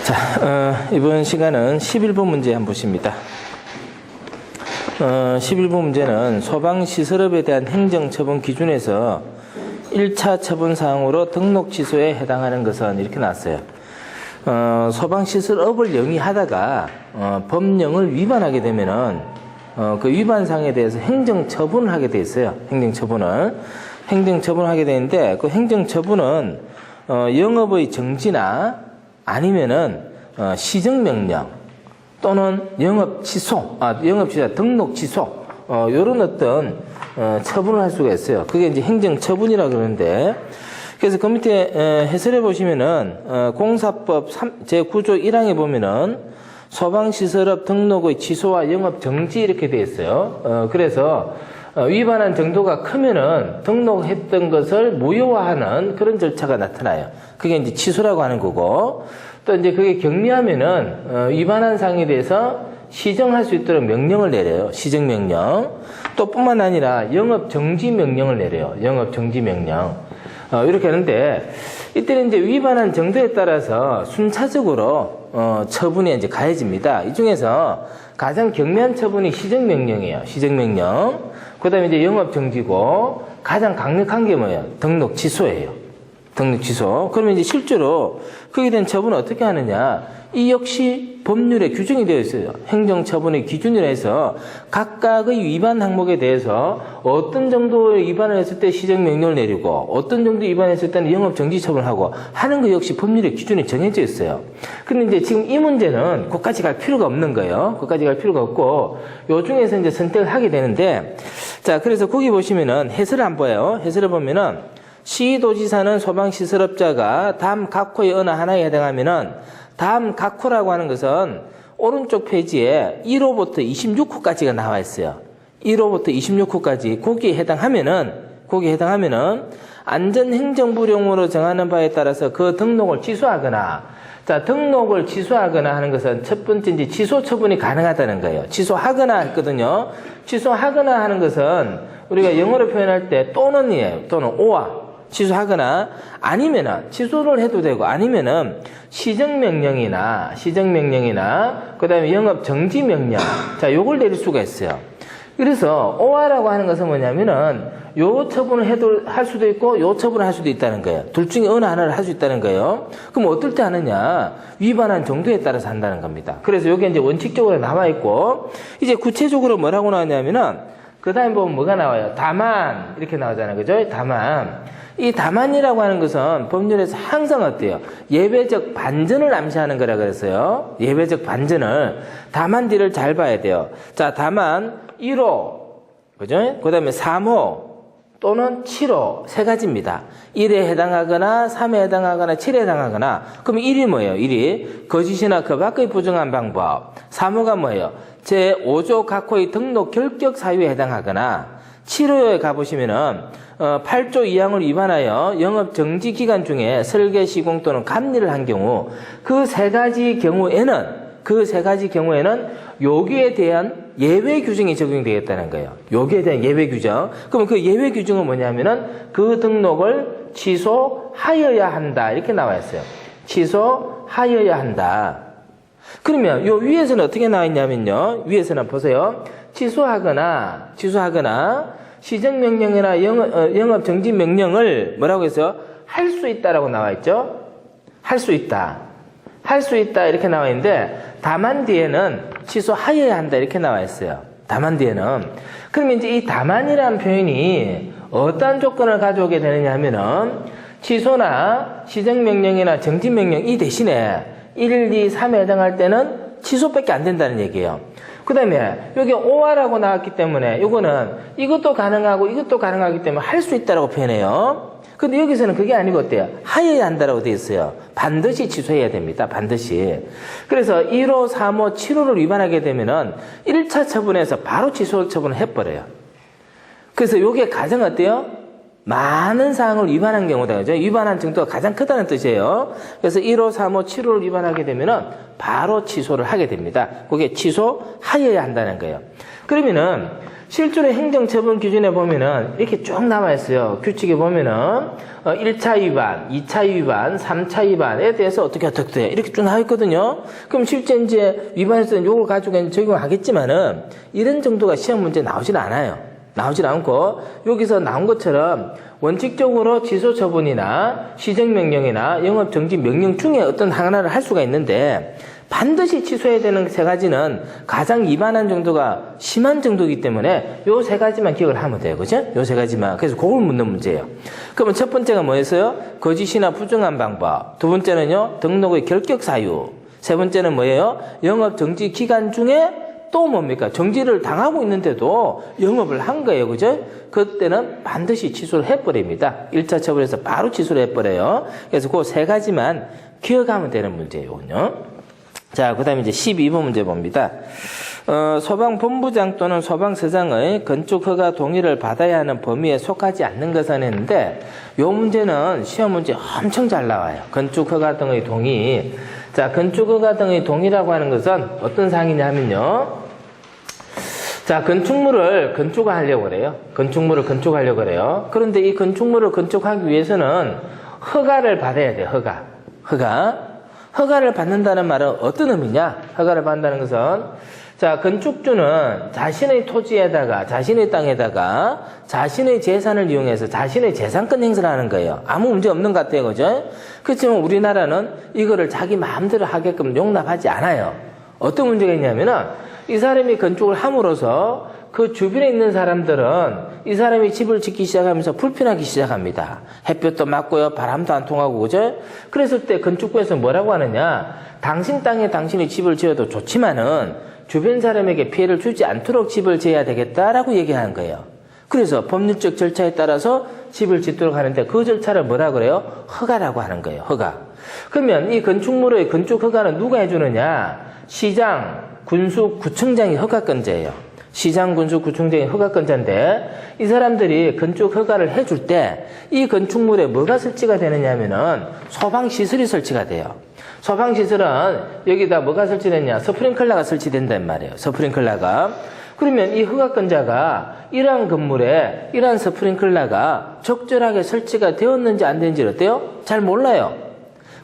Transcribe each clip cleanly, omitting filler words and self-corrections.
자, 이번 시간은 11번 문제 한번 보십니다. 11번 문제는 소방시설업에 대한 행정처분 기준에서 1차 처분사항으로 등록 취소에 해당하는 것은 이렇게 나왔어요. 소방시설업을 영위하다가 법령을 위반하게 되면은 그 위반사항에 대해서 행정처분을 하게 돼 있어요. 행정처분을 하게 되는데 그 행정처분은 영업의 정지나 아니면은 시정명령 또는 영업 취소, 등록 취소 요런 어떤 처분을 할 수가 있어요. 그게 이제 행정처분이라 그러는데, 그래서 그 밑에 해설해 보시면은 공사법 제9조 1항에 보면은 소방시설업 등록의 취소와 영업 정지 이렇게 돼 있어요. 그래서 위반한 정도가 크면은 등록했던 것을 무효화하는 그런 절차가 나타나요. 그게 이제 취소라고 하는 거고, 또 이제 그게 경미하면은 위반한 사항에 대해서 시정할 수 있도록 명령을 내려요. 시정명령. 또 뿐만 아니라 영업 정지 명령을 내려요. 영업 정지 명령. 이렇게 하는데, 이때는 이제 위반한 정도에 따라서 순차적으로 처분이 이제 가해집니다. 이 중에서 가장 경미한 처분이 시정명령이에요. 시정명령. 그 다음에 이제 영업 정지고, 가장 강력한 게 뭐예요? 등록 취소예요. 등록 취소. 그러면 이제 실제로 그에 대한 처분은 어떻게 하느냐? 이 역시 법률에 규정이 되어 있어요. 행정처분의 기준이라 해서 각각의 위반 항목에 대해서 어떤 정도의 위반을 했을 때 시정명령을 내리고 어떤 정도 위반했을 때는 영업정지 처분을 하고 하는 거 역시 법률의 기준이 정해져 있어요. 그런데 이제 지금 이 문제는 그까지 갈 필요가 없는 거예요. 그까지 갈 필요가 없고 요 중에서 이제 선택을 하게 되는데, 자, 그래서 거기 보시면은 해설을 안 보여요. 해설을 보면은 시도지사는 소방시설업자가 다음 각 호의 어느 하나에 해당하면은, 다음 각 호라고 하는 것은 오른쪽 페이지에 1호부터 26호까지가 나와 있어요. 1호부터 26호까지 거기에 해당하면은 안전행정부령으로 정하는 바에 따라서 그 등록을 취소하거나, 자, 등록을 취소하거나 하는 것은 첫 번째 이제 취소 처분이 가능하다는 거예요. 취소하거나 했거든요. 취소하거나 하는 것은 우리가 영어로 표현할 때 또는이에요. 또는 오와. 취소하거나 아니면은 취소를 해도 되고, 아니면은 시정명령이나 그다음에 영업 정지 명령, 자, 요걸 내릴 수가 있어요. 그래서 오화라고 하는 것은 뭐냐면은 요 처분을 해도 할 수도 있고 요 처분을 할 수도 있다는 거예요. 둘 중에 어느 하나를 할 수 있다는 거예요. 그럼 어떨 때 하느냐? 위반한 정도에 따라서 한다는 겁니다. 그래서 요게 이제 원칙적으로 나와 있고, 이제 구체적으로 뭐라고 나왔냐면은 그 다음에 보면 뭐가 나와요? 다만 이렇게 나오잖아요. 그죠? 다만. 이 다만이라고 하는 것은 법률에서 항상 어때요? 예외적 반전을 암시하는 거라 그랬어요. 예외적 반전을. 다만 뒤를 잘 봐야 돼요. 자, 다만 1호, 그죠? 그 다음에 3호 또는 7호 세 가지입니다. 1에 해당하거나 3에 해당하거나 7에 해당하거나. 그럼 1이 뭐예요? 1이 거짓이나 그 밖의 부정한 방법. 3호가 뭐예요? 제5조 각호의 등록 결격 사유에 해당하거나, 7호에 가보시면은 8조 2항을 위반하여 영업 정지 기간 중에 설계, 시공 또는 감리를 한 경우, 그 세 가지 경우에는 여기에 대한 예외 규정이 적용되겠다는 거예요. 여기에 대한 예외 규정. 그럼 그 예외 규정은 뭐냐면은 그 등록을 취소하여야 한다, 이렇게 나와 있어요. 취소하여야 한다. 그러면 요 위에서는 어떻게 나와 있냐면요. 위에서는 보세요. 취소하거나 시정명령이나 영업정지명령을 뭐라고 해서 할 수 있다라고 나와 있죠. 할 수 있다 이렇게 나와 있는데, 다만 뒤에는 취소하여야 한다 이렇게 나와 있어요. 다만 뒤에는. 그러면 이제 이 다만이라는 표현이 어떠한 조건을 가져오게 되느냐 하면은, 취소나 시정명령이나 정지명령 이 대신에 1, 2, 3에 해당할 때는 취소밖에 안 된다는 얘기예요. 그 다음에 여기 오화라고 나왔기 때문에 이거는 이것도 가능하기 때문에 할 수 있다라고 표현해요. 근데 여기서는 그게 아니고 어때요? 하여야 한다라고 되어 있어요. 반드시 취소해야 됩니다. 반드시. 그래서 1호, 3호, 7호를 위반하게 되면은 1차 처분에서 바로 취소 처분을 해버려요. 그래서 이게 가장 어때요? 많은 사항을 위반한 경우다. 그죠? 위반한 정도가 가장 크다는 뜻이에요. 그래서 1호, 3호, 7호를 위반하게 되면은 바로 취소를 하게 됩니다. 그게 취소하여야 한다는 거예요. 그러면은 실제로 행정처분 기준에 보면은 이렇게 쭉 나와 있어요. 규칙에 보면은 1차 위반, 2차 위반, 3차 위반에 대해서 어떻게 돼 이렇게 쭉 나와 있거든요. 그럼 실제 이제 위반했을 때 요걸 가지고 적용하겠지만은 이런 정도가 시험 문제 나오질 않아요. 나오질 않고 여기서 나온 것처럼 원칙적으로 취소 처분이나 시정명령이나 영업정지 명령 중에 어떤 하나를 할 수가 있는데 반드시 취소해야 되는 세 가지는 가장 위반한 정도가 심한 정도이기 때문에 요 세 가지만 기억을 하면 돼요. 그죠? 요 세 가지만. 그래서 그걸 묻는 문제예요. 그러면 첫 번째가 뭐였어요? 거짓이나 부정한 방법. 두 번째는요, 등록의 결격 사유. 세 번째는 뭐예요? 영업 정지 기간 중에 또 뭡니까? 정지를 당하고 있는데도 영업을 한 거예요. 그죠? 그때는 반드시 취소를 해버립니다. 1차 처분에서 바로 취소를 해버려요. 그래서 그 세 가지만 기억하면 되는 문제예요. 자, 그 다음에 이제 12번 문제 봅니다. 소방본부장 또는 소방서장의 건축허가 동의를 받아야 하는 범위에 속하지 않는 것은 했는데, 요 문제는 시험 문제 엄청 잘 나와요. 건축허가 등의 동의. 자, 건축허가 등의 동의라고 하는 것은 어떤 사항이냐 하면요. 자, 건축물을 건축하려고 그래요. 건축물을 건축하려고 그래요. 그런데 이 건축물을 건축하기 위해서는 허가를 받아야 돼요. 허가를 받는다는 말은 어떤 의미냐? 허가를 받는다는 것은, 자, 건축주는 자신의 토지에다가, 자신의 땅에다가, 자신의 재산을 이용해서 자신의 재산권 행사를 하는 거예요. 아무 문제 없는 것 같아요. 그죠? 그렇지만 우리나라는 이거를 자기 마음대로 하게끔 용납하지 않아요. 어떤 문제가 있냐면은, 이 사람이 건축을 함으로써 그 주변에 있는 사람들은 이 사람이 집을 짓기 시작하면서 불편하기 시작합니다. 햇볕도 맞고요, 바람도 안 통하고, 그죠? 그랬을 때 건축부에서 뭐라고 하느냐? 당신 땅에 당신이 집을 지어도 좋지만은 주변 사람에게 피해를 주지 않도록 집을 지어야 되겠다라고 얘기하는 거예요. 그래서 법률적 절차에 따라서 집을 짓도록 하는데 그 절차를 뭐라 그래요? 허가라고 하는 거예요. 허가. 그러면 이 건축물의 건축 허가는 누가 해주느냐? 시장, 군수, 구청장이 허가권자예요. 시장, 군수, 구청장이 허가권자인데 이 사람들이 건축 허가를 해줄 때 이 건축물에 뭐가 설치가 되느냐 하면은 소방시설이 설치가 돼요. 소방시설은 여기다 뭐가 설치됐냐? 스프링클러가 설치된단 말이에요. 스프링클러가. 그러면 이 허가권자가 이러한 건물에 이러한 스프링클러가 적절하게 설치가 되었는지 안 되는지를 어때요? 잘 몰라요.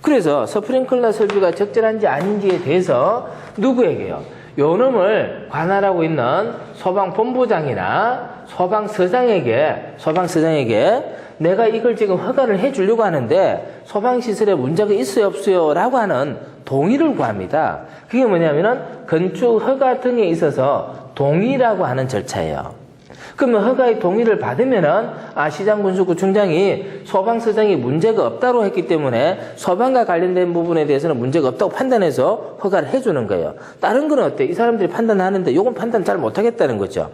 그래서 스프링클러 설비가 적절한지 아닌지에 대해서 누구에게요? 요놈을 관할하고 있는 소방본부장이나 소방서장에게 내가 이걸 지금 허가를 해주려고 하는데 소방시설에 문제가 있어요 없어요 라고 하는 동의를 구합니다. 그게 뭐냐면은 건축 허가 등에 있어서 동의라고 하는 절차예요. 그러면 허가의 동의를 받으면은 시장, 군수, 구청장이 소방서장이 문제가 없다고 했기 때문에 소방과 관련된 부분에 대해서는 문제가 없다고 판단해서 허가를 해주는 거예요. 다른 건 어때? 이 사람들이 판단하는데 요건 판단 잘 못하겠다는 거죠.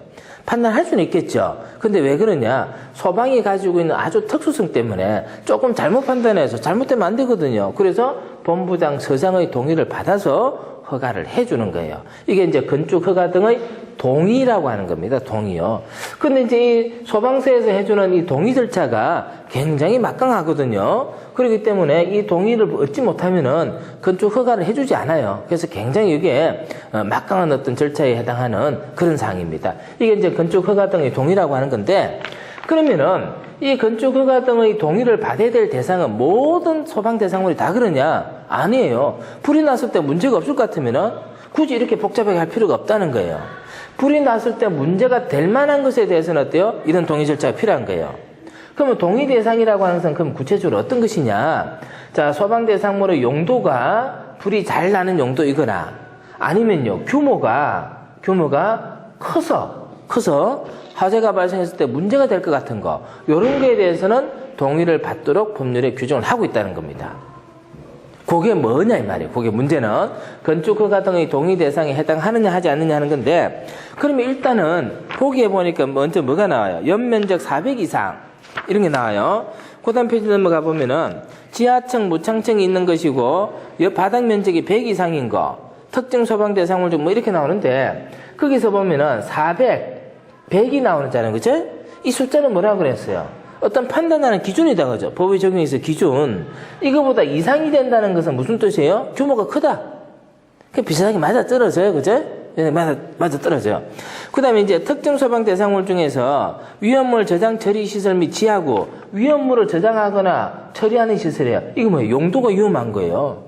판단할 수는 있겠죠. 근데 왜 그러냐? 소방이 가지고 있는 아주 특수성 때문에 조금 잘못 판단해서 잘못되면 안 되거든요. 그래서 본부장, 서장의 동의를 받아서 허가를 해주는 거예요. 이게 이제 건축 허가 등의 동의라고 하는 겁니다. 동의요. 근데 이제 이 소방서에서 해주는 이 동의 절차가 굉장히 막강하거든요. 그렇기 때문에 이 동의를 얻지 못하면은 건축 허가를 해주지 않아요. 그래서 굉장히 이게 막강한 어떤 절차에 해당하는 그런 사항입니다. 이게 이제 건축 허가 등의 동의라고 하는 건데, 그러면은 이 건축 허가 등의 동의를 받아야 될 대상은 모든 소방 대상물이 다 그러냐? 아니에요. 불이 났을 때 문제가 없을 것 같으면은 굳이 이렇게 복잡하게 할 필요가 없다는 거예요. 불이 났을 때 문제가 될 만한 것에 대해서는 어때요? 이런 동의 절차가 필요한 거예요. 그러면 동의 대상이라고 하는 것은 그럼 구체적으로 어떤 것이냐? 자, 소방 대상물의 용도가 불이 잘 나는 용도이거나 아니면요, 규모가 커서 화재가 발생했을 때 문제가 될 것 같은 거, 이런 거에 대해서는 동의를 받도록 법률에 규정을 하고 있다는 겁니다. 그게 뭐냐 이 말이에요. 그게 문제는 건축 허가 등의 동의 대상에 해당하느냐 하지 않느냐 하는 건데, 그러면 일단은 보기에 보니까 먼저 뭐가 나와요? 연면적 400 이상 이런 게 나와요. 그 다음 페이지 넘어가 보면은 지하층, 무창층이 있는 것이고 바닥 면적이 100 이상인 거, 특정 소방 대상물 중 뭐 이렇게 나오는데, 거기서 보면은 400, 100이 나오는 거죠? 이 숫자는 뭐라고 그랬어요? 어떤 판단하는 기준이다, 그죠? 법의 적용에서 기준. 이거보다 이상이 된다는 것은 무슨 뜻이에요? 규모가 크다. 그 비슷하게 맞아 떨어져요, 그죠? 맞아 떨어져요. 그 다음에 이제 특정 소방 대상물 중에서 위험물 저장 처리 시설 및 지하구, 위험물을 저장하거나 처리하는 시설이에요. 이거 뭐예요? 용도가 위험한 거예요.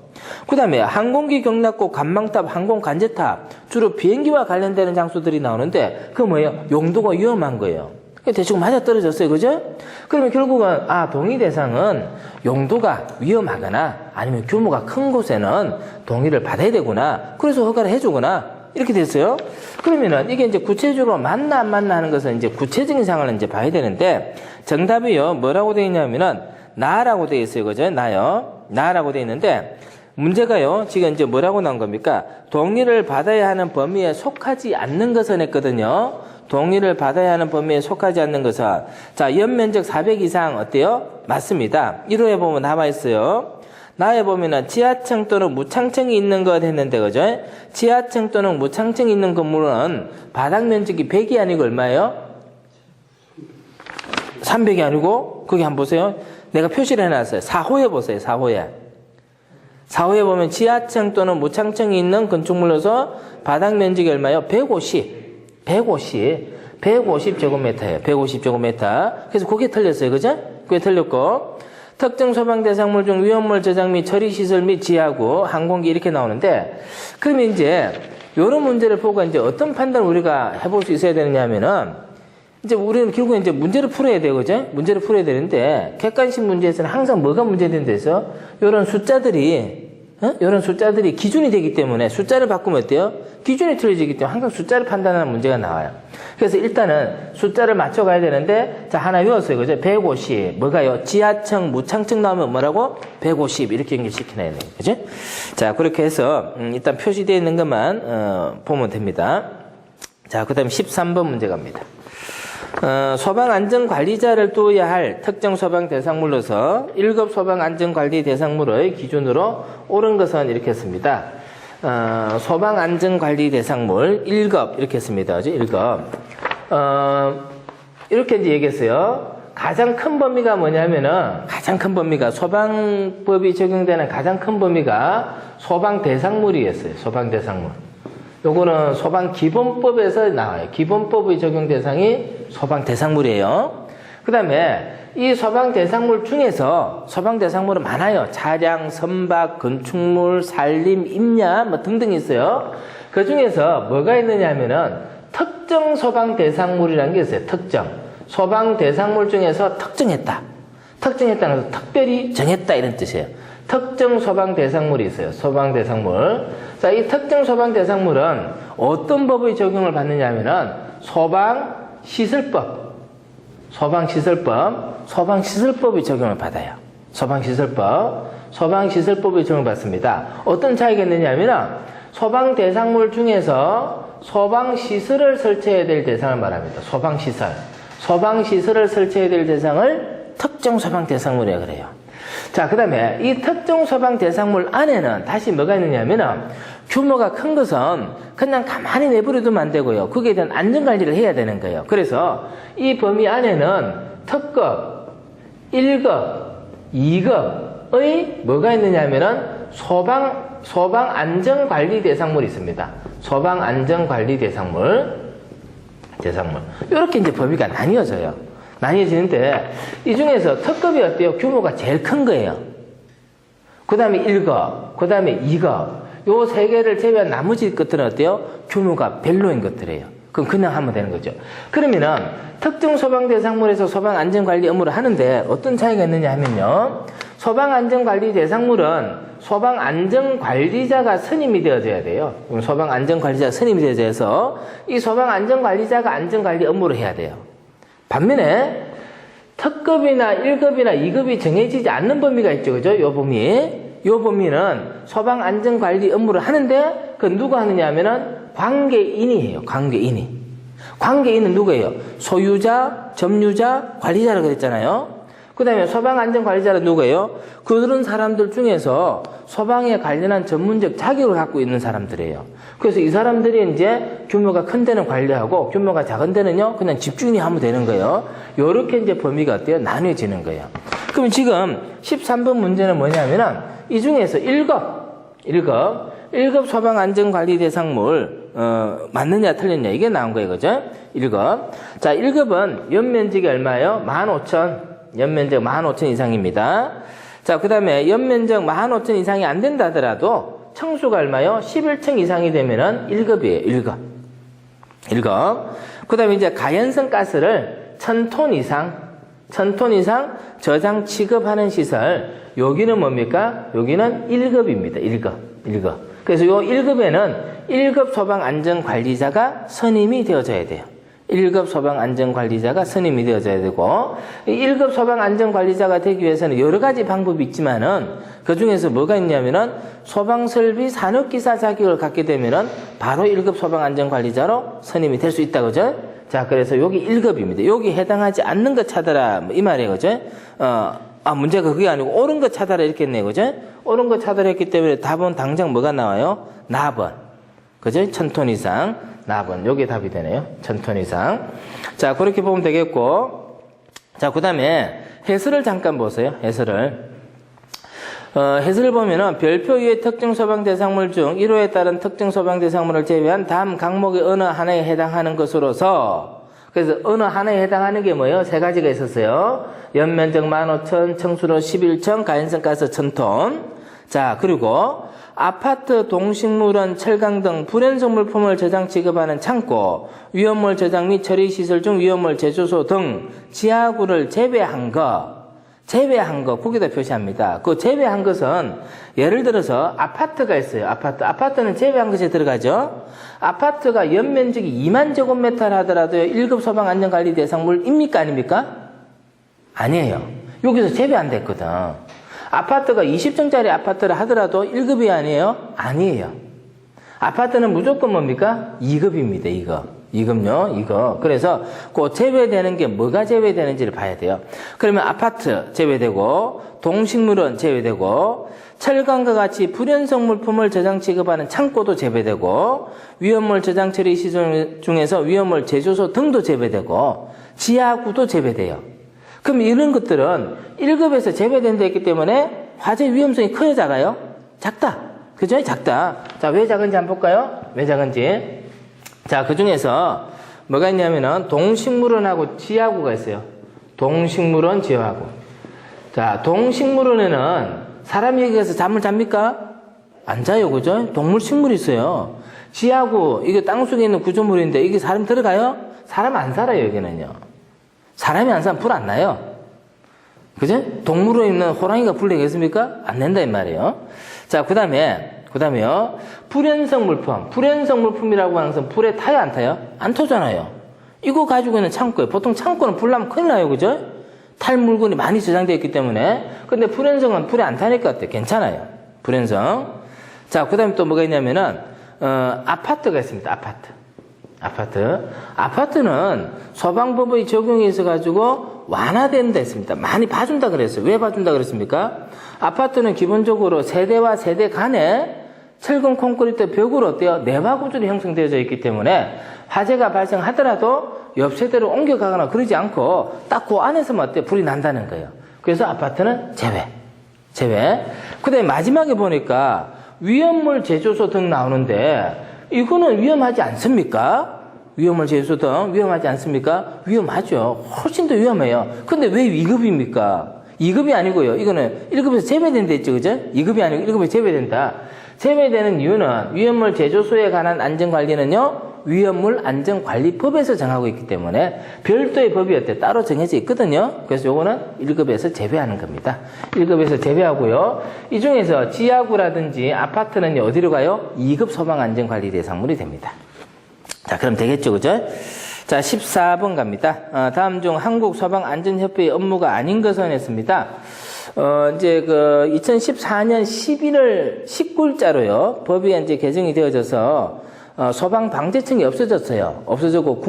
그 다음에 항공기 경납고 관망탑, 항공 관제탑, 주로 비행기와 관련되는 장소들이 나오는데 그거 뭐예요? 용도가 위험한 거예요. 대충 맞아 떨어졌어요. 그죠? 그러면 결국은, 동의 대상은 용도가 위험하거나 아니면 규모가 큰 곳에는 동의를 받아야 되구나. 그래서 허가를 해주거나. 이렇게 됐어요. 그러면은 이게 이제 구체적으로 맞나 안 맞나 하는 것은 이제 구체적인 상황을 이제 봐야 되는데 정답이요. 뭐라고 되어 있냐면은 나라고 되어 있어요. 그죠? 나요. 나라고 되어 있는데 문제가요. 지금 이제 뭐라고 나온 겁니까? 동의를 받아야 하는 범위에 속하지 않는 것은 했거든요. 동의를 받아야 하는 범위에 속하지 않는 것은. 자, 연면적 400 이상 어때요? 맞습니다. 1호에 보면 나와 있어요. 나에 보면은 지하층 또는 무창층이 있는 것 했는데, 그죠? 지하층 또는 무창층이 있는 건물은 바닥 면적이 100이 아니고 얼마예요? 300이 아니고, 거기 한번 보세요. 내가 표시를 해놨어요. 4호에 보세요. 4호에. 4호에 보면 지하층 또는 무창층이 있는 건축물로서 바닥 면적이 얼마예요? 150제곱미터예요. 150제곱미터. 그래서 그게 틀렸어요. 그죠? 그게 틀렸고. 특정 소방 대상물 중 위험물 저장 및 처리 시설 및 지하구, 항공기 이렇게 나오는데, 그러면 이제, 요런 문제를 보고 이제 어떤 판단을 우리가 해볼 수 있어야 되느냐 하면은, 이제 우리는 결국에 이제 문제를 풀어야 돼요. 그죠? 문제를 풀어야 되는데, 객관식 문제에서는 항상 뭐가 문제된다 해서, 요런 숫자들이 기준이 되기 때문에 숫자를 바꾸면 어때요? 기준이 틀려지기 때문에 항상 숫자를 판단하는 문제가 나와요. 그래서 일단은 숫자를 맞춰가야 되는데, 자, 하나 외웠어요. 그죠? 150. 뭐가요? 지하층, 무창층 나오면 뭐라고? 150. 이렇게 연결시켜놔야 돼요. 그죠? 자, 그렇게 해서, 일단 표시되어 있는 것만, 보면 됩니다. 자, 그 다음에 13번 문제 갑니다. 소방안전관리자를 두어야 할 특정 소방 대상물로서 1급 소방안전관리 대상물의 기준으로 옳은 것은 이렇게 했습니다. 소방안전관리 대상물 1급 이렇게 했습니다. 1급. 이렇게 이제 얘기했어요. 가장 큰 범위가 뭐냐면은 가장 큰 범위가 소방법이 적용되는 가장 큰 범위가 소방대상물이었어요. 소방대상물. 요거는 소방기본법에서 나와요. 기본법의 적용 대상이 소방대상물이에요. 그 다음에 이 소방대상물 중에서 소방대상물은 많아요. 차량, 선박, 건축물, 산림, 임야 뭐 등등 있어요. 그 중에서 뭐가 있느냐 하면은 특정 소방대상물이라는 게 있어요. 특정. 소방대상물 중에서 특정했다. 특정했다는 것은 특별히 정했다 이런 뜻이에요. 특정 소방대상물이 있어요. 소방대상물. 자, 이 특정 소방대상물은 어떤 법의 적용을 받느냐 하면은 소방시설법, 소방시설법의 적용을 받아요. 소방시설법의 적용을 받습니다. 어떤 차이가 있느냐 하면은 소방대상물 중에서 소방시설을 설치해야 될 대상을 말합니다. 소방시설을 설치해야 될 대상을 특정 소방대상물이라고 그래요. 자, 그 다음에 이 특정 소방 대상물 안에는 다시 뭐가 있느냐 하면은 규모가 큰 것은 그냥 가만히 내버려두면 안 되고요. 거기에 대한 안전관리를 해야 되는 거예요. 그래서 이 범위 안에는 특급, 1급, 2급의 뭐가 있느냐 하면은 소방안전관리 대상물이 있습니다. 소방안전관리 대상물. 이렇게 이제 범위가 나뉘어져요. 나뉘어지는데 이 중에서 특급이 어때요? 규모가 제일 큰 거예요. 그 다음에 1급, 그 다음에 2급. 요 세 개를 제외한 나머지 것들은 어때요? 규모가 별로인 것들이에요. 그럼 그냥 하면 되는 거죠. 그러면은 특정 소방대상물에서 소방안전관리 업무를 하는데 어떤 차이가 있느냐 하면요. 소방안전관리 대상물은 소방안전관리자가 선임이 되어져야 돼요. 소방안전관리자가 선임이 되어져서 이 소방안전관리자가 안전관리 업무를 해야 돼요. 반면에 특급이나 1급이나 2급이 정해지지 않는 범위가 있죠. 그죠? 요 범위는 소방안전관리 업무를 하는데 그 누가 하느냐 하면은 관계인이에요. 관계인은 누구예요? 소유자, 점유자, 관리자라고 그랬잖아요. 그 다음에 소방안전관리자는 누구예요? 그런 사람들 중에서 소방에 관련한 전문적 자격을 갖고 있는 사람들이에요. 그래서 이 사람들이 이제 규모가 큰 데는 관리하고 규모가 작은 데는요, 그냥 집중이 하면 되는 거예요. 요렇게 이제 범위가 어때요? 나뉘어지는 거예요. 그럼 지금 13번 문제는 뭐냐면은 이 중에서 1급 소방안전관리 대상물, 맞느냐 틀렸냐 이게 나온 거예요. 그죠? 1급. 자, 1급은 연면적이 얼마예요? 15,000. 연면적 15,000 이상입니다. 자, 그 다음에 연면적 15,000 이상이 안 된다 하더라도 층수가 얼마요? 11층 이상이 되면은 1급이에요. 1급. 1급. 그 다음에 이제 가연성 가스를 1000톤 이상 저장 취급하는 시설. 여기는 뭡니까? 여기는 1급입니다. 1급. 그래서 요 1급에는 1급 소방안전관리자가 선임이 되어져야 돼요. 1급 소방안전관리자가 선임이 되어져야 되고, 1급 소방안전관리자가 되기 위해서는 여러 가지 방법이 있지만은, 그 중에서 뭐가 있냐면은, 소방설비 산업기사 자격을 갖게 되면은, 바로 1급 소방안전관리자로 선임이 될 수 있다, 그죠? 자, 그래서 여기 1급입니다. 여기 해당하지 않는 것 찾아라, 뭐 이 말이에요, 그죠? 문제가 그게 아니고, 옳은 것 찾아라, 이렇게 했네요, 그죠? 옳은 것 찾아라 했기 때문에 답은 당장 뭐가 나와요? 나번. 그죠? 1000톤 이상. 나번. 요게 답이 되네요. 1000톤 이상. 자, 그렇게 보면 되겠고. 자, 그 다음에 해설을 잠깐 보세요. 해설을. 해설을 보면은 별표 위의 특정 소방 대상물 중 1호에 따른 특정 소방 대상물을 제외한 다음 각목의 어느 하나에 해당하는 것으로서, 그래서 어느 하나에 해당하는 게 뭐예요? 세 가지가 있었어요. 연면적 15,000, 층수로 11층, 가연성 가스 1000톤. 자, 그리고 아파트, 동식물원, 철강 등 불연성 물품을 저장 취급하는 창고, 위험물 저장 및 처리 시설 중 위험물 제조소 등 지하구를 제외한 거, 거기다 표시합니다. 그 제외한 것은 예를 들어서 아파트가 있어요. 아파트는 제외한 것에 들어가죠. 아파트가 연면적이 2만 제곱미터 하더라도 1급 소방안전관리 대상물입니까? 아닙니까? 아니에요. 여기서 제외 안 됐거든. 아파트가 20층짜리 아파트를 하더라도 1급이 아니에요? 아니에요. 아파트는 무조건 뭡니까? 2급입니다. 2급요. 이거. 그래서 그 제외되는 게 뭐가 제외되는지를 봐야 돼요. 그러면 아파트 제외되고, 동식물원 제외되고, 철강과 같이 불연성 물품을 저장 취급하는 창고도 제외되고, 위험물 저장 처리 시설 중에서 위험물 제조소 등도 제외되고, 지하구도 제외돼요. 그럼 이런 것들은 1급에서 제외된다 했기 때문에 화재 위험성이 커요, 작아요? 작다. 그죠? 작다. 자, 왜 작은지 한번 볼까요? 왜 작은지. 자, 그 중에서 뭐가 있냐면은 동식물원하고 지하구가 있어요. 동식물원, 지하구. 자, 동식물원에는 사람이 여기 가서 잠을 잡니까? 안 자요, 그죠? 동물, 식물이 있어요. 지하구, 이게 땅속에 있는 구조물인데 이게 사람 들어가요? 사람 안 살아요, 여기는요. 사람이 안 살면 불 안 나요. 그죠? 동물원에 있는 호랑이가 불 내겠습니까? 안 낸다, 이 말이에요. 자, 그 다음에요. 불연성 물품이라고 하는 것은 불에 타요, 안 타요? 안 타잖아요. 이거 가지고 있는 창고예요. 보통 창고는 불 나면 큰일 나요, 그죠? 탈 물건이 많이 저장되어 있기 때문에. 근데 불연성은 불에 안 타니까 어때요? 괜찮아요. 불연성. 자, 그 다음에 또 뭐가 있냐면은, 아파트가 있습니다, 아파트는 소방법의 적용이 있어가지고 완화된 데 있습니다. 많이 봐준다 그랬어요. 왜 봐준다 그랬습니까? 아파트는 기본적으로 세대와 세대 간에 철근 콘크리트 벽으로 어때요? 내화 구조로 형성되어져 있기 때문에 화재가 발생하더라도 옆 세대로 옮겨가거나 그러지 않고 딱 그 안에서만 어때요? 불이 난다는 거예요. 그래서 아파트는 제외. 그 다음에 마지막에 보니까 위험물 제조소 등 나오는데 이거는 위험하지 않습니까? 위험물 제조소 등 위험하지 않습니까? 위험하죠. 훨씬 더 위험해요. 근데 왜 2급입니까? 2급이 아니고요. 이거는 1급에서 제외된다 했죠, 그죠? 2급이 아니고 1급에서 제외된다. 제외되는 이유는 위험물 제조소에 관한 안전관리는요, 위험물 안전관리법에서 정하고 있기 때문에 별도의 법이 따로 정해져 있거든요. 그래서 요거는 1급에서 제외하는 겁니다. 1급에서 제외하고요. 이 중에서 지하구라든지 아파트는 어디로 가요? 2급 소방안전관리 대상물이 됩니다. 자, 그럼 되겠죠, 그죠? 자, 14번 갑니다. 다음 중 한국소방안전협회의 업무가 아닌 것은 했습니다. 이제 2014년 11월 19일자로요. 법이 이제 개정이 되어져서 소방방재청이 없어졌어요. 없어졌고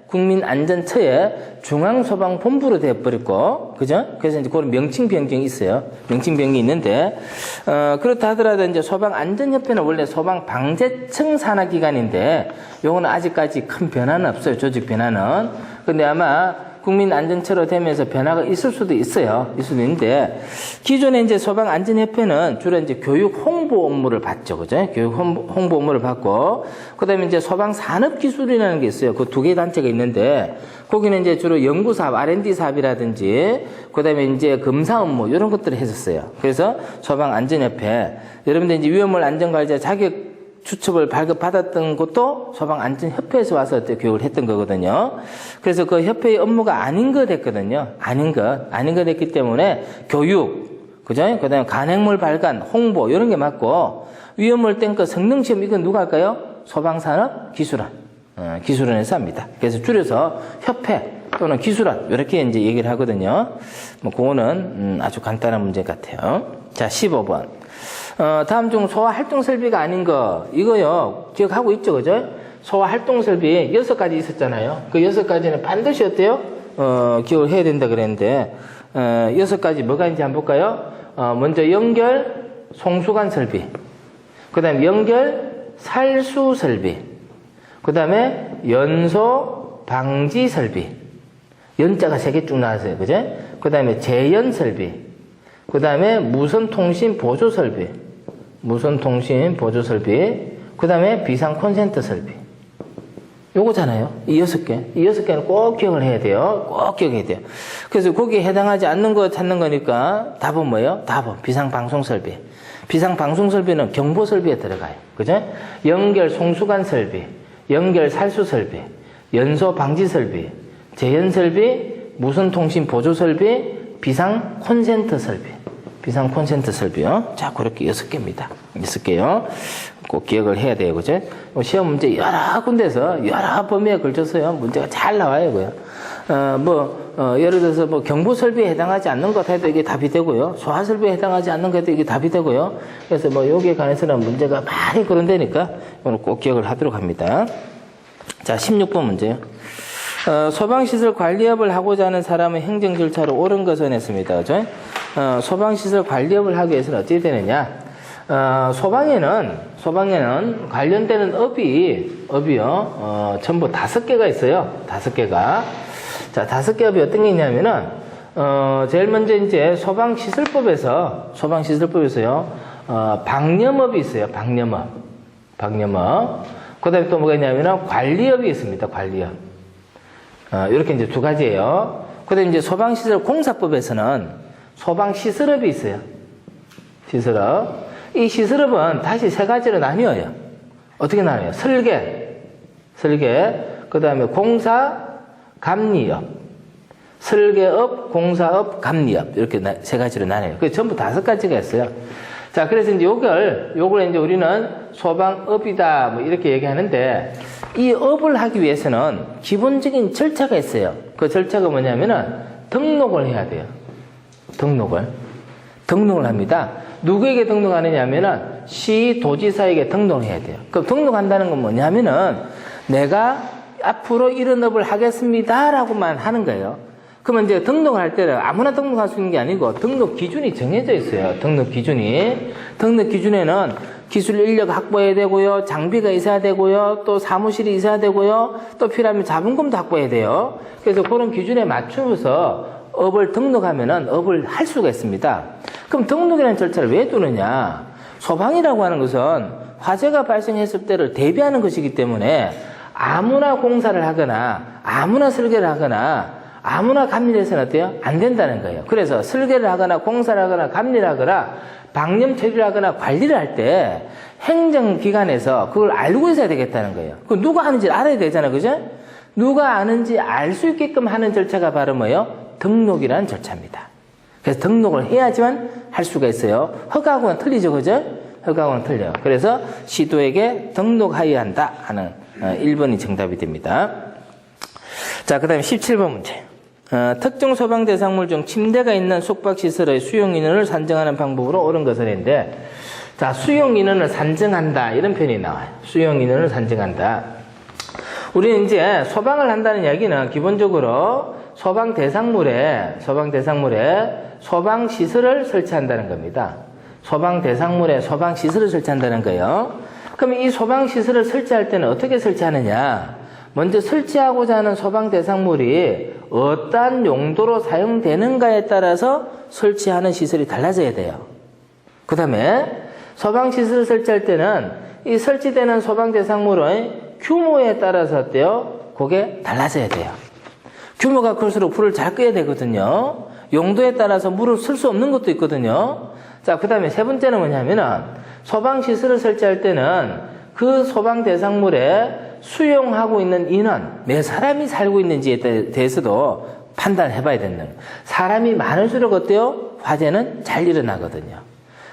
국민안전처에 중앙소방본부로 되어버렸고, 그죠? 그래서 이제 그런 명칭 변경이 있어요. 명칭 변경이 있는데, 그렇다 하더라도 이제 소방안전협회는 원래 소방방재청 산하기관인데, 요거는 아직까지 큰 변화는 없어요. 조직 변화는. 근데 아마 국민안전처로 되면서 변화가 있을 수도 있어요. 있을 수도 있는데, 기존에 이제 소방안전협회는 주로 이제 교육 홍보 홍보 업무를 받죠. 그죠? 교육 홍보 업무를 받고, 그 다음에 이제 소방산업기술이라는 게 있어요. 그 두 개 단체가 있는데, 거기는 이제 주로 연구사업, R&D 사업이라든지, 그 다음에 이제 검사 업무, 이런 것들을 했었어요. 그래서 소방안전협회, 여러분들 이제 위험물 안전관리자 자격 추첩을 발급받았던 것도 소방안전협회에서 와서 교육을 했던 거거든요. 그래서 그 협회의 업무가 아닌 것 했거든요. 아닌 것 했기 때문에 교육, 그죠? 그 다음에 간행물 발간, 홍보, 이런 게 맞고, 위험물 탱커 성능시험, 이건 누가 할까요? 소방산업기술원, 기술원에서 합니다. 그래서 줄여서 협회 또는 기술원, 이렇게 이제 얘기를 하거든요. 뭐, 그거는, 아주 간단한 문제 같아요. 자, 15번. 다음 중 소화활동설비가 아닌 거, 이거요, 기억하고 있죠, 그죠? 소화활동설비 6가지 있었잖아요. 그 6가지는 반드시 어때요? 기억을 해야 된다 그랬는데, 6가지 뭐가 있는지 한번 볼까요? 먼저 연결, 송수관 설비. 그 다음에 연결, 살수 설비. 그 다음에 연소, 방지 설비. 연자가 3개 쭉 나왔어요, 그죠? 그 다음에 재연 설비. 그 다음에 무선통신 보조 설비. 무선통신 보조 설비. 그 다음에 비상 콘센트 설비. 요거잖아요. 이 6개. 이 6개는 꼭 기억을 해야 돼요. 꼭 기억해야 돼요. 그래서 거기에 해당하지 않는 거 찾는 거니까 답은 뭐예요? 답은 비상방송 설비. 비상방송 설비는 경보 설비에 들어가요. 그죠? 연결 송수관 설비. 연결 살수 설비. 연소 방지 설비. 재연 설비. 무선통신 보조 설비. 비상 콘센트 설비. 비상 콘센트 설비요. 자, 그렇게 6개입니다. 6개요. 꼭 기억을 해야 돼요. 그죠? 시험 문제 여러 군데서 여러 범위에 걸쳐서요. 문제가 잘 나와요. 그요. 예를 들어서 경보 설비에 해당하지 않는 것 해도 이게 답이 되고요. 소화 설비에 해당하지 않는 것 해도 이게 답이 되고요. 그래서 여기에 관해서는 문제가 많이 그런다니까 오늘 꼭 기억을 하도록 합니다. 자, 16번 문제요. 소방시설 관리업을 하고자 하는 사람은 행정 절차로 옳은 것을 했습니다. 그죠? 소방시설 관리업을 하기 위해서는 어떻게 되느냐? 소방에는 관련되는 업이요, 전부 5개가 있어요. 5개가. 자, 5개 업이 어떤 게 있냐면은, 제일 먼저 이제 소방시설법에서요, 방염업이 있어요. 방염업. 그 다음에 또 뭐가 있냐면은 관리업이 있습니다. 관리업. 이렇게 이제 2가지예요. 그 다음에 이제 소방시설 공사법에서는 소방시설업이 있어요. 시설업. 이 시설업은 다시 3가지로 나뉘어요. 어떻게 나뉘어요? 설계, 그 다음에 공사, 감리업. 설계업, 공사업, 감리업. 이렇게 3가지로 나뉘어요. 그게 전부 5가지가 있어요. 자, 그래서 이제 요걸 이제 우리는 소방업이다, 이렇게 얘기하는데, 이 업을 하기 위해서는 기본적인 절차가 있어요. 그 절차가 뭐냐면은 등록을 해야 돼요. 등록을 합니다. 누구에게 등록하느냐면은 시도지사에게 등록을 해야 돼요. 그럼 등록한다는 건 뭐냐면은 내가 앞으로 이런 업을 하겠습니다라고만 하는 거예요. 그러면 이제 등록을 할 때는 아무나 등록할 수 있는 게 아니고 등록 기준이 정해져 있어요. 등록 기준에는 기술 인력 확보해야 되고요, 장비가 있어야 되고요, 또 사무실이 있어야 되고요, 또 필요하면 자본금도 확보해야 돼요. 그래서 그런 기준에 맞추면서 업을 등록하면은 업을 할 수가 있습니다. 그럼 등록이라는 절차를 왜 두느냐? 소방이라고 하는 것은 화재가 발생했을 때를 대비하는 것이기 때문에 아무나 공사를 하거나 아무나 설계를 하거나 아무나 감리를 해서는 어때요? 안 된다는 거예요. 그래서 설계를 하거나 공사를 하거나 감리를 하거나 방염 처리를 하거나 관리를 할 때 행정기관에서 그걸 알고 있어야 되겠다는 거예요. 그 누가 하는지 알아야 되잖아요. 그죠? 누가 아는지 알 수 있게끔 하는 절차가 바로 뭐예요? 등록이라는 절차입니다. 그래서 등록을 해야지만 할 수가 있어요. 허가하고는 틀리죠. 그죠? 허가하고는 틀려요. 그래서 시도에게 등록하여야 한다 하는 1번이 정답이 됩니다. 자, 그 다음에 17번 문제. 특정 소방 대상물 중 침대가 있는 숙박시설의 수용 인원을 산정하는 방법으로 옳은 것을 했는데, 자, 수용 인원을 산정한다. 이런 표현이 나와요. 수용 인원을 산정한다. 우리는 이제 소방을 한다는 이야기는 기본적으로 소방 대상물에 소방시설을 설치한다는 겁니다. 소방 대상물에 소방시설을 설치한다는 거예요. 그럼 이 소방시설을 설치할 때는 어떻게 설치하느냐? 먼저 설치하고자 하는 소방 대상물이 어떠한 용도로 사용되는가에 따라서 설치하는 시설이 달라져야 돼요. 그 다음에 소방시설을 설치할 때는 이 설치되는 소방대상물의 규모에 따라서 어때요? 그게 달라져야 돼요. 규모가 클수록 불을 잘 끄야 되거든요. 용도에 따라서 물을 쓸 수 없는 것도 있거든요. 자, 그 다음에 세 번째는 뭐냐면은 소방시설을 설치할 때는 그 소방대상물에 수용하고 있는 인원, 몇 사람이 살고 있는지에 대해서도 판단해 봐야 된다. 사람이 많을수록 어때요? 화재는 잘 일어나거든요.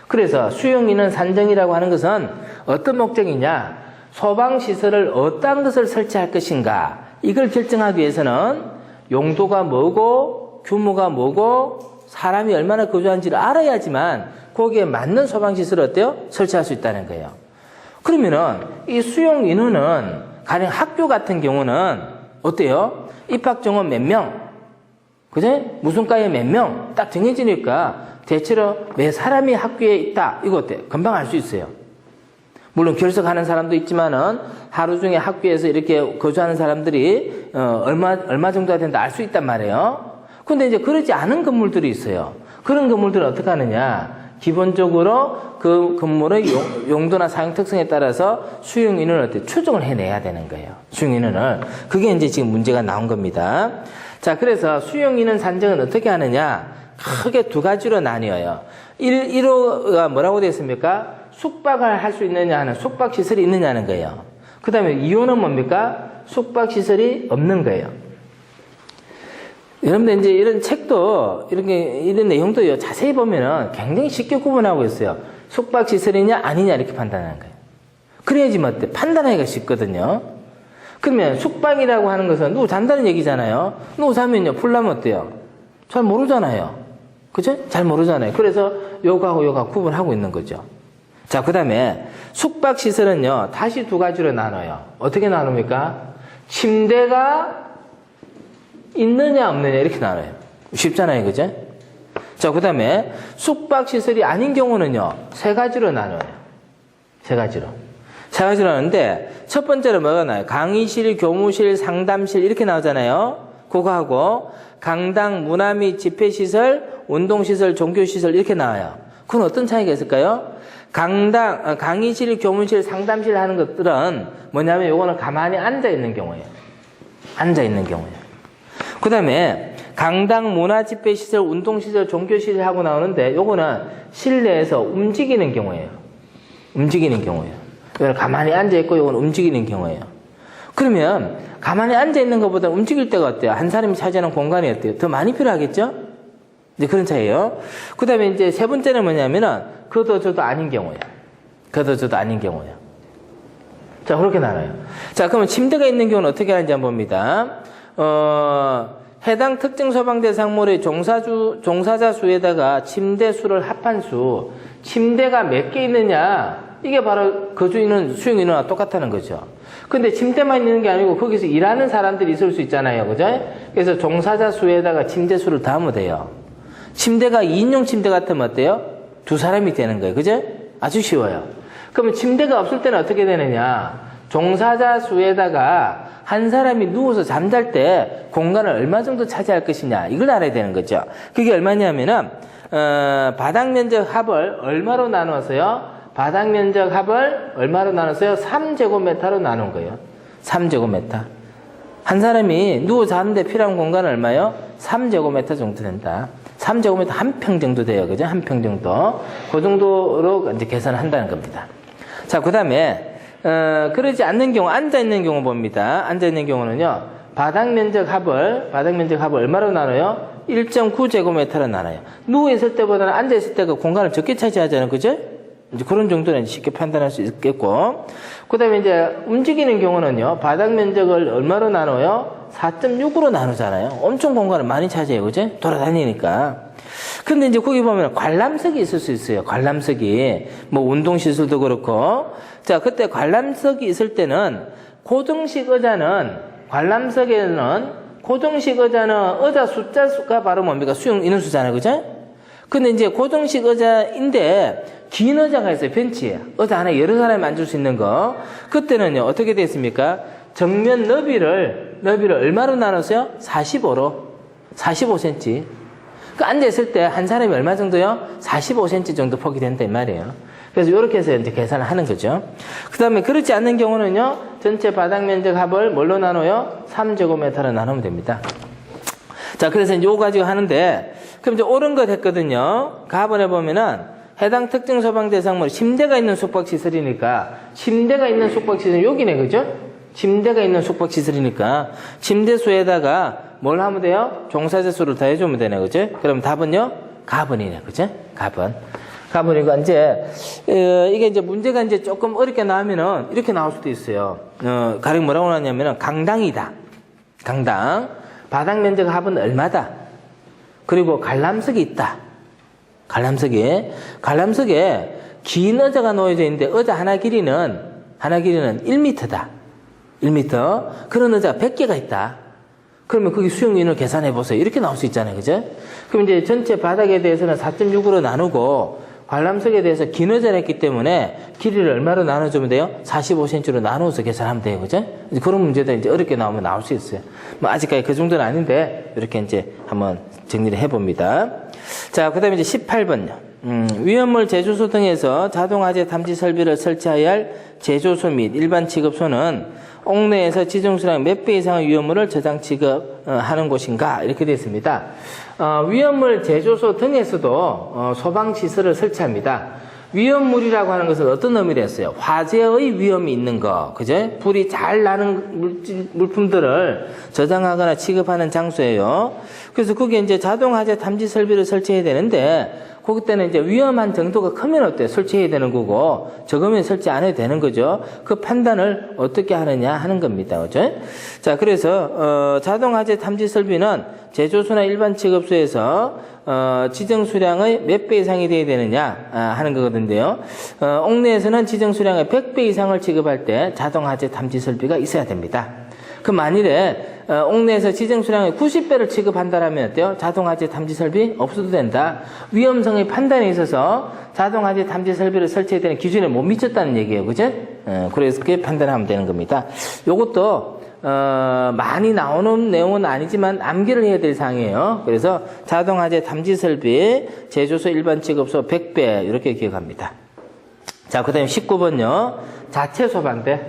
그래서 수용인원 산정이라고 하는 것은 어떤 목적이냐? 소방시설을 어떤 것을 설치할 것인가? 이걸 결정하기 위해서는 용도가 뭐고 규모가 뭐고 사람이 얼마나 거주하는지를 알아야지만 거기에 맞는 소방시설을 어때요? 설치할 수 있다는 거예요. 그러면은 이 수용 인원은 가령 학교 같은 경우는 어때요? 입학 정원 몇 명, 그죠? 무슨 과에 몇 명 딱 정해지니까 대체로 몇 사람이 학교에 있다 이거 어때? 금방 알 수 있어요. 물론 결석하는 사람도 있지만은 하루 중에 학교에서 이렇게 거주하는 사람들이 얼마 정도가 된다 알 수 있단 말이에요. 근데 이제 그러지 않은 건물들이 있어요. 그런 건물들은 어떻게 하느냐? 기본적으로 그 건물의 용도나 사용 특성에 따라서 수용 인원을 어떻게 추정을 해내야 되는 거예요. 수용 인원을. 그게 이제 지금 문제가 나온 겁니다. 자, 그래서 수용 인원 산정은 어떻게 하느냐? 크게 두 가지로 나뉘어요. 1호가 뭐라고 되어 있습니까? 숙박을 할 수 있느냐 하는 숙박시설이 있느냐는 거예요. 그 다음에 2호는 뭡니까? 숙박시설이 없는 거예요. 여러분들 이제 이런 책도 이런 내용도 자세히 보면은 굉장히 쉽게 구분하고 있어요. 숙박시설이냐 아니냐 이렇게 판단하는 거예요. 그래야지 뭐 어때? 판단하기가 쉽거든요. 그러면 숙박이라고 하는 것은 누구 잔다는 얘기잖아요. 누구 자면요 불 나면 어때요? 잘 모르잖아요. 그죠? 잘 모르잖아요. 그래서 요거하고 구분하고 있는 거죠. 자, 그 다음에 숙박시설은요 다시 두 가지로 나눠요. 어떻게 나눕니까? 침대가 있느냐 없느냐 이렇게 나눠요. 쉽잖아요. 그죠? 자, 그 다음에 숙박시설이 아닌 경우는요 세 가지로 나눠요. 세 가지로 나누는데 첫 번째로 뭐가 나와요? 강의실, 교무실, 상담실 이렇게 나오잖아요. 그거하고 강당, 문화 및 집회시설, 운동시설, 종교시설 이렇게 나와요. 그건 어떤 차이가 있을까요? 강의실, 교무실, 상담실 하는 것들은 뭐냐면 요거는 가만히 앉아있는 경우예요. 앉아있는 경우예요. 그 다음에 강당, 문화, 집회시설, 운동시설, 종교시설 하고 나오는데 요거는 실내에서 움직이는 경우예요. 움직이는 경우예요. 요거는 가만히 앉아있고 요거는 움직이는 경우예요. 그러면 가만히 앉아있는 것보다 움직일 때가 어때요? 한 사람이 차지하는 공간이 어때요? 더 많이 필요하겠죠? 이제 그런 차이예요. 그 다음에 이제 세 번째는 뭐냐면은 그도 저도 아닌 경우예요. 그도 저도 아닌 경우예요. 자, 그렇게 나눠요. 자, 그러면 침대가 있는 경우는 어떻게 하는지 한번 봅니다. 해당 특정 소방 대상물의 종사자 수에다가 침대 수를 합한 수, 침대가 몇 개 있느냐, 이게 바로 거주인은 수용 인원과 똑같다는 거죠. 근데 침대만 있는 게 아니고 거기서 일하는 사람들이 있을 수 있잖아요. 그죠? 그래서 종사자 수에다가 침대 수를 더하면 돼요. 침대가 2인용 침대 같으면 어때요? 두 사람이 되는 거예요. 그죠? 아주 쉬워요. 그러면 침대가 없을 때는 어떻게 되느냐? 종사자 수에다가 한 사람이 누워서 잠잘 때 공간을 얼마 정도 차지할 것이냐 이걸 알아야 되는 거죠. 그게 얼마냐면은 바닥 면적 합을 얼마로 나누었어요? 바닥 면적 합을 얼마로 나눴어요? 3제곱미터로 나눈 거예요. 3제곱미터. 한 사람이 누워 자는데 필요한 공간은 얼마요? 3제곱미터 정도 된다. 3제곱미터 한 평 정도 돼요. 그죠? 한 평 정도. 그 정도로 이제 계산을 한다는 겁니다. 자, 그 다음에 그러지 않는 경우, 앉아있는 경우 봅니다. 앉아있는 경우는요, 바닥 면적 합을 얼마로 나눠요? 1.9제곱미터로 나눠요. 누워있을 때보다는 앉아있을 때가 공간을 적게 차지하잖아요. 그죠? 이제 그런 정도는 쉽게 판단할 수 있겠고. 그 다음에 이제 움직이는 경우는요, 바닥 면적을 얼마로 나눠요? 4.6으로 나누잖아요. 엄청 공간을 많이 차지해요. 그죠? 돌아다니니까. 근데 이제 거기 보면 관람석이 있을 수 있어요. 관람석이. 뭐 운동시설도 그렇고. 자, 그때 관람석이 있을 때는 고정식 의자는 의자 숫자가 바로 뭡니까? 수용 인원수잖아요. 그죠? 근데 이제 고정식 의자인데 긴 의자가 있어요. 벤치에. 의자 안에 여러 사람이 앉을 수 있는 거. 그때는요, 어떻게 됐습니까? 정면 너비를 얼마로 나눴어요? 45cm. 그 앉아있을 때 한 사람이 얼마 정도요? 45cm 정도 폭이 된다 이 말이에요. 그래서 이렇게 해서 이제 계산을 하는 거죠. 그 다음에 그렇지 않는 경우는요, 전체 바닥 면적 합을 뭘로 나눠요? 3제곱미터로 나누면 됩니다. 자, 그래서 이제 요거 가지고 하는데, 그럼 이제 옳은 거 됐거든요. 가번에 보면은, 해당 특정 소방 대상물, 침대가 있는 숙박시설이니까, 침대가 있는 숙박시설은 여기네, 그죠? 침대가 있는 숙박시설이니까, 침대수에다가 뭘 하면 돼요? 종사제수를 다 해주면 되네, 그죠? 그럼 답은요? 가번이네, 그죠? 가번. 가보니까 이제 이게 이제 문제가 이제 조금 어렵게 나오면은 이렇게 나올 수도 있어요. 가령 뭐라고 나왔냐면은 강당이다. 강당. 바닥 면적 합은 얼마다. 그리고 관람석이 있다. 관람석에 긴 의자가 놓여져 있는데 의자 하나 길이는 1m다. 1m. 그런 의자 100개가 있다. 그러면 거기 수용인을 계산해 보세요. 이렇게 나올 수 있잖아요. 그죠? 그럼 이제 전체 바닥에 대해서는 4.6으로 나누고 관람석에 대해서 긴 의자를 했기 때문에 길이를 얼마로 나눠주면 돼요? 45cm로 나누어서 계산하면 돼요. 그죠? 그런 문제도 이제 어렵게 나오면 나올 수 있어요. 뭐 아직까지 그 정도는 아닌데 이렇게 이제 한번 정리를 해봅니다. 자, 그 다음에 이제 18번요. 위험물 제조소 등에서 자동화재 탐지 설비를 설치해야 할 제조소 및 일반 취급소는 옥내에서 지정수량 몇 배 이상의 위험물을 저장 취급하는 곳인가 이렇게 되어 있습니다. 위험물 제조소 등에서도 소방시설을 설치합니다. 위험물이라고 하는 것은 어떤 의미를 했어요? 화재의 위험이 있는 거, 그죠? 불이 잘 나는 물품들을 저장하거나 취급하는 장소예요. 그래서 거기에 이제 자동화재 탐지 설비를 설치해야 되는데, 그때는 이제 위험한 정도가 크면 어때요? 설치해야 되는 거고, 적으면 설치 안 해도 되는 거죠. 그 판단을 어떻게 하느냐 하는 겁니다. 그죠? 자, 그래서, 자동화재 탐지 설비는 제조소나 일반 취급소에서, 지정 수량의 몇 배 이상이 돼야 되느냐, 하는 거거든요. 옥내에서는 지정 수량의 100배 이상을 취급할 때 자동화재 탐지 설비가 있어야 됩니다. 그 만일에 옥내에서 지정 수량의 90배를 취급한다라면 어때요? 자동화재 탐지 설비 없어도 된다. 위험성의 판단에 있어서 자동화재 탐지 설비를 설치해야 되는 기준에 못 미쳤다는 얘기예요. 그죠? 그래서 그렇게 판단하면 되는 겁니다. 요것도 많이 나오는 내용은 아니지만 암기를 해야 될 사항이에요. 그래서 자동화재 탐지 설비 제조소 일반 취급소 100배 이렇게 기억합니다. 자, 그 다음에 19번요. 자체 소방대.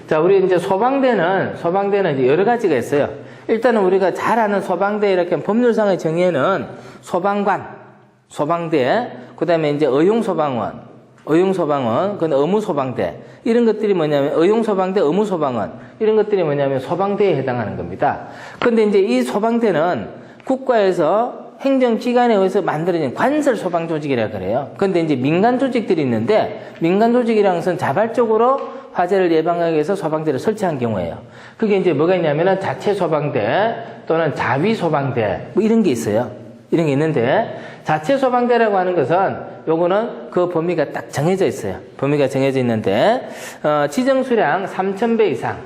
자, 우리 이제 소방대는 이제 여러 가지가 있어요. 일단은 우리가 잘 아는 소방대 이렇게 법률상의 정의에는 소방관, 소방대, 그 다음에 이제 의용소방원, 그 의무소방대, 이런 것들이 뭐냐면, 의용소방대, 의무소방원, 이런 것들이 뭐냐면 소방대에 해당하는 겁니다. 근데 이제 이 소방대는 국가에서 행정기관에 의해서 만들어진 관설 소방조직이라 그래요. 근데 이제 민간 조직들이 있는데, 민간 조직이라는 것은 자발적으로 화재를 예방하기 위해서 소방대를 설치한 경우예요. 그게 이제 뭐가 있냐면은 자체 소방대 또는 자위 소방대 뭐 이런 게 있어요. 이런 게 있는데 자체 소방대라고 하는 것은 요거는 그 범위가 딱 정해져 있어요. 범위가 정해져 있는데 지정 수량 3,000배 이상.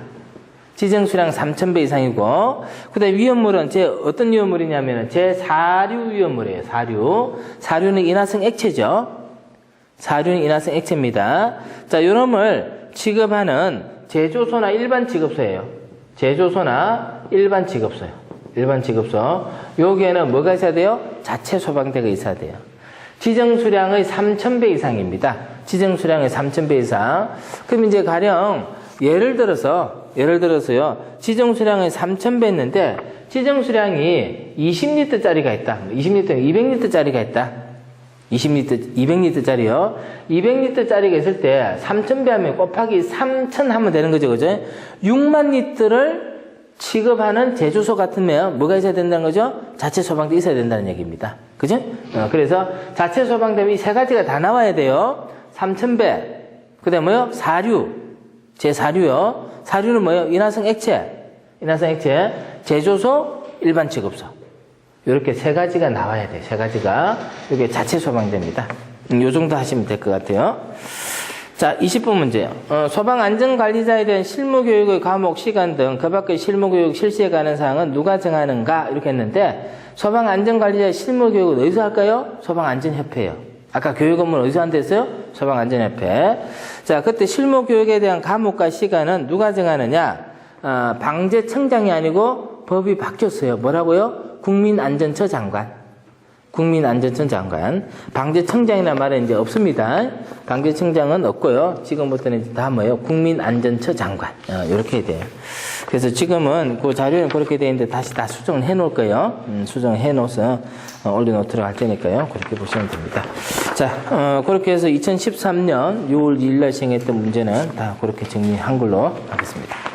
지정 수량 3,000배 이상이고 그다음에 위험물은 어떤 위험물이냐면은 제4류 위험물이에요. 사류는 인화성 액체죠. 사류는 인화성 액체입니다. 자, 요놈을 취급하는 제조소나 일반 취급소예요. 일반 취급소. 여기에는 뭐가 있어야 돼요? 자체 소방대가 있어야 돼요. 지정 수량의 3,000배 이상입니다. 지정 수량의 3,000배 이상. 그럼 이제 가령 예를 들어서요. 지정 수량의 3,000배 했는데 지정 수량이 20리터짜리가 있다. 20리터, 200리터짜리가 있다. 200리터짜리요. 200리터짜리가 있을 때 3,000배 하면 곱하기 3,000 하면 되는 거죠. 그죠? 6만 리터를 취급하는 제조소 같으면 뭐가 있어야 된다는 거죠? 자체 소방대 있어야 된다는 얘기입니다. 그죠? 그래서 자체 소방대는 이 세 가지가 다 나와야 돼요. 3,000배. 그 다음에 뭐요? 사류. 제4류요. 사류는 뭐요? 인화성 액체. 제조소, 일반 취급소. 이렇게 세 가지가 나와야 돼요. 세 가지가. 이게 자체 소방대입니다. 요 정도 하시면 될 것 같아요. 자, 20번 문제요. 소방안전관리자에 대한 실무교육의 과목, 시간 등 그 밖의 실무교육 실시에 관한 사항은 누가 정하는가? 이렇게 했는데 소방안전관리자의 실무교육은 어디서 할까요? 소방안전협회예요. 아까 교육 업무는 어디서 한댔어요? 소방안전협회. 자, 그때 실무교육에 대한 과목과 시간은 누가 정하느냐? 방재청장이 아니고 법이 바뀌었어요. 뭐라고요? 국민안전처 장관. 국민안전처 장관. 방재청장이라는 말은 이제 없습니다. 방재청장은 없고요. 지금부터는 이제 다 뭐예요? 국민안전처 장관. 이렇게 해야 돼요. 그래서 지금은 그 자료는 그렇게 되어 있는데 다시 다 수정을 해 놓을 거예요. 수정해 놓아서 올려놓도록 할 테니까요. 그렇게 보시면 됩니다. 자, 그렇게 해서 2013년 6월 2일 날 시행했던 문제는 다 그렇게 정리한 걸로 하겠습니다.